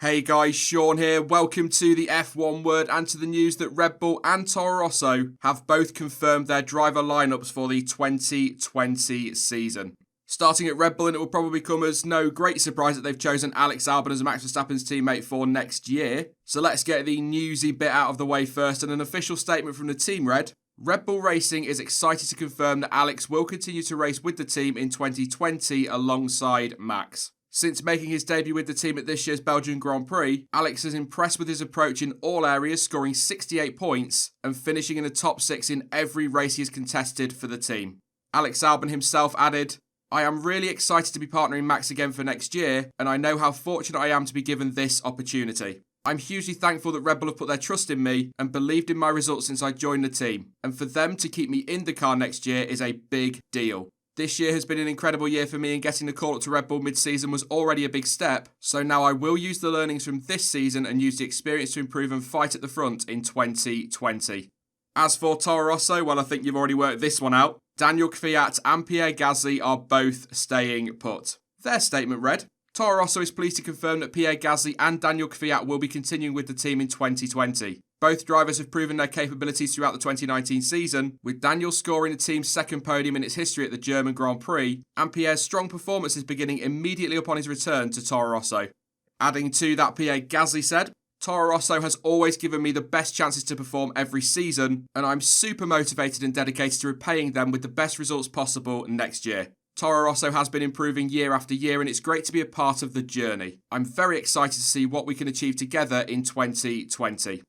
Hey guys, Sean here. Welcome to the F1 Word and to the news that Red Bull and Toro Rosso have both confirmed their driver lineups for the 2020 season. Starting at Red Bull, and it will probably come as no great surprise that they've chosen Alex Alban as Max Verstappen's teammate for next year. So let's get the newsy bit out of the way first, and an official statement from the team read: Red Bull Racing is excited to confirm that Alex will continue to race with the team in 2020 alongside Max. Since making his debut with the team at this year's Belgian Grand Prix, Alex has impressed with his approach in all areas, scoring 68 points and finishing in the top 6 in every race he has contested for the team. Alex Alban himself added, "I am really excited to be partnering Max again for next year, and I know how fortunate I am to be given this opportunity. I'm hugely thankful that Red Bull have put their trust in me and believed in my results since I joined the team, and for them to keep me in the car next year is a big deal. This year has been an incredible year for me, and getting the call up to Red Bull mid-season was already a big step, so now I will use the learnings from this season and use the experience to improve and fight at the front in 2020. As for Toro Rosso, well, I think you've already worked this one out. Daniel Fiat and Pierre Gasly are both staying put. Their statement read, Toro Rosso is pleased to confirm that Pierre Gasly and Daniel Fiat will be continuing with the team in 2020. Both drivers have proven their capabilities throughout the 2019 season, with Daniel scoring the team's second podium in its history at the German Grand Prix, and Pierre's strong performances beginning immediately upon his return to Toro Rosso. Adding to that, Pierre Gasly said, Toro Rosso has always given me the best chances to perform every season, and I'm super motivated and dedicated to repaying them with the best results possible next year. Toro Rosso has been improving year after year, and it's great to be a part of the journey. I'm very excited to see what we can achieve together in 2020.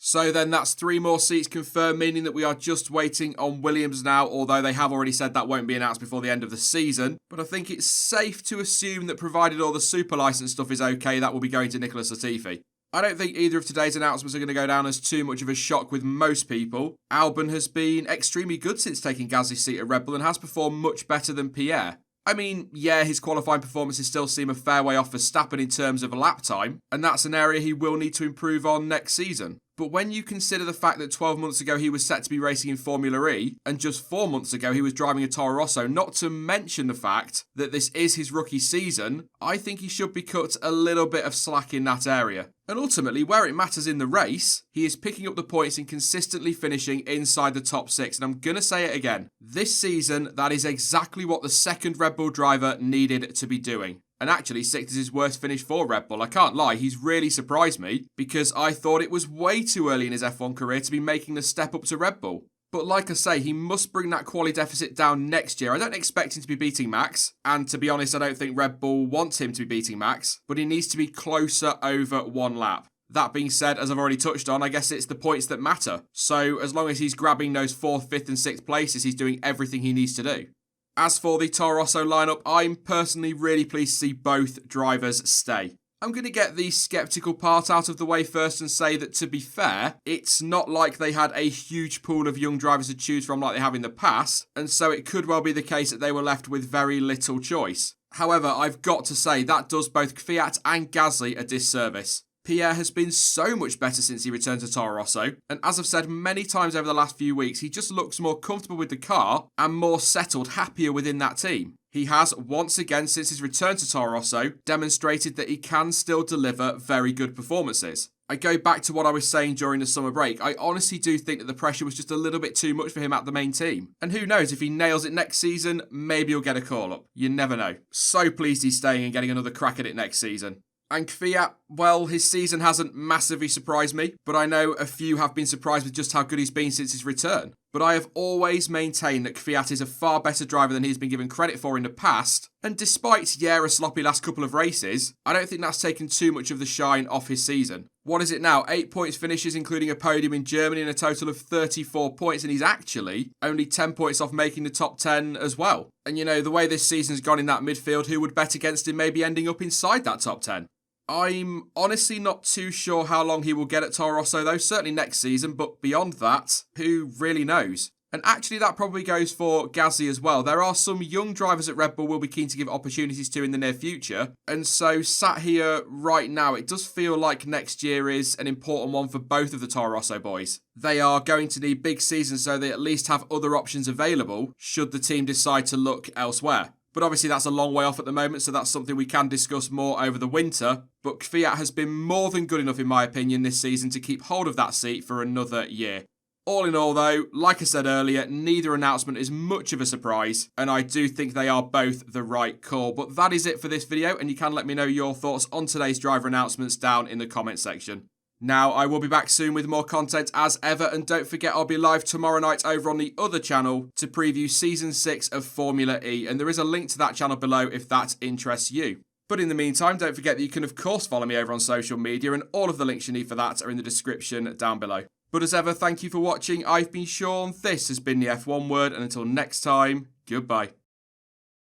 So then that's 3 more seats confirmed, meaning that we are just waiting on Williams now, although they have already said that won't be announced before the end of the season. But I think it's safe to assume that provided all the super license stuff is okay, that will be going to Nicholas Latifi. I don't think either of today's announcements are going to go down as too much of a shock with most people. Alban has been extremely good since taking Gasly's seat at Red Bull and has performed much better than Pierre. I mean, yeah, his qualifying performances still seem a fair way off Verstappen in terms of lap time, and that's an area he will need to improve on next season. But when you consider the fact that 12 months ago he was set to be racing in Formula E, and just 4 months ago he was driving a Toro Rosso, not to mention the fact that this is his rookie season, I think he should be cut a little bit of slack in that area. And ultimately, where it matters in the race, he is picking up the points and consistently finishing inside the top 6. And I'm going to say it again. This season, that is exactly what the second Red Bull driver needed to be doing. And actually, 6th is his worst finish for Red Bull. I can't lie, he's really surprised me because I thought it was way too early in his F1 career to be making the step up to Red Bull. But like I say, he must bring that quality deficit down next year. I don't expect him to be beating Max, and to be honest, I don't think Red Bull wants him to be beating Max, but he needs to be closer over 1 lap. That being said, as I've already touched on, I guess it's the points that matter. So as long as he's grabbing those 4th, 5th and 6th places, he's doing everything he needs to do. As for the Toro Rosso lineup, I'm personally really pleased to see both drivers stay. I'm going to get the sceptical part out of the way first and say that, to be fair, it's not like they had a huge pool of young drivers to choose from like they have in the past, and so it could well be the case that they were left with very little choice. However, I've got to say that does both Fiat and Gasly a disservice. Pierre has been so much better since he returned to Toro Rosso, and as I've said many times over the last few weeks, he just looks more comfortable with the car and more settled, happier within that team. He has, once again since his return to Toro Rosso, demonstrated that he can still deliver very good performances. I go back to what I was saying during the summer break. I honestly do think that the pressure was just a little bit too much for him at the main team. And who knows, if he nails it next season, maybe he'll get a call-up. You never know. So pleased he's staying and getting another crack at it next season. And Fiat, well, his season hasn't massively surprised me, but I know a few have been surprised with just how good he's been since his return. But I have always maintained that Fiat is a far better driver than he's been given credit for in the past, and despite, a sloppy last couple of races, I don't think that's taken too much of the shine off his season. What is it now? 8 points finishes, including a podium in Germany, and a total of 34 points, and he's actually only 10 points off making the top 10 as well. And the way this season's gone in that midfield, who would bet against him maybe ending up inside that top 10? I'm honestly not too sure how long he will get at Toro Rosso though, certainly next season, but beyond that, who really knows? And actually that probably goes for Gasly as well. There are some young drivers at Red Bull we'll be keen to give opportunities to in the near future, and so sat here right now, it does feel like next year is an important one for both of the Toro Rosso boys. They are going to need big seasons so they at least have other options available should the team decide to look elsewhere. But obviously that's a long way off at the moment, so that's something we can discuss more over the winter. But Fiat has been more than good enough, in my opinion, this season to keep hold of that seat for another year. All in all though, like I said earlier, neither announcement is much of a surprise, and I do think they are both the right call. But that is it for this video, and you can let me know your thoughts on today's driver announcements down in the comment section. Now, I will be back soon with more content as ever, and don't forget I'll be live tomorrow night over on the other channel to preview Season 6 of Formula E, and there is a link to that channel below if that interests you. But in the meantime, don't forget that you can of course follow me over on social media, and all of the links you need for that are in the description down below. But as ever, thank you for watching. I've been Sean, this has been the F1 Word, and until next time, goodbye.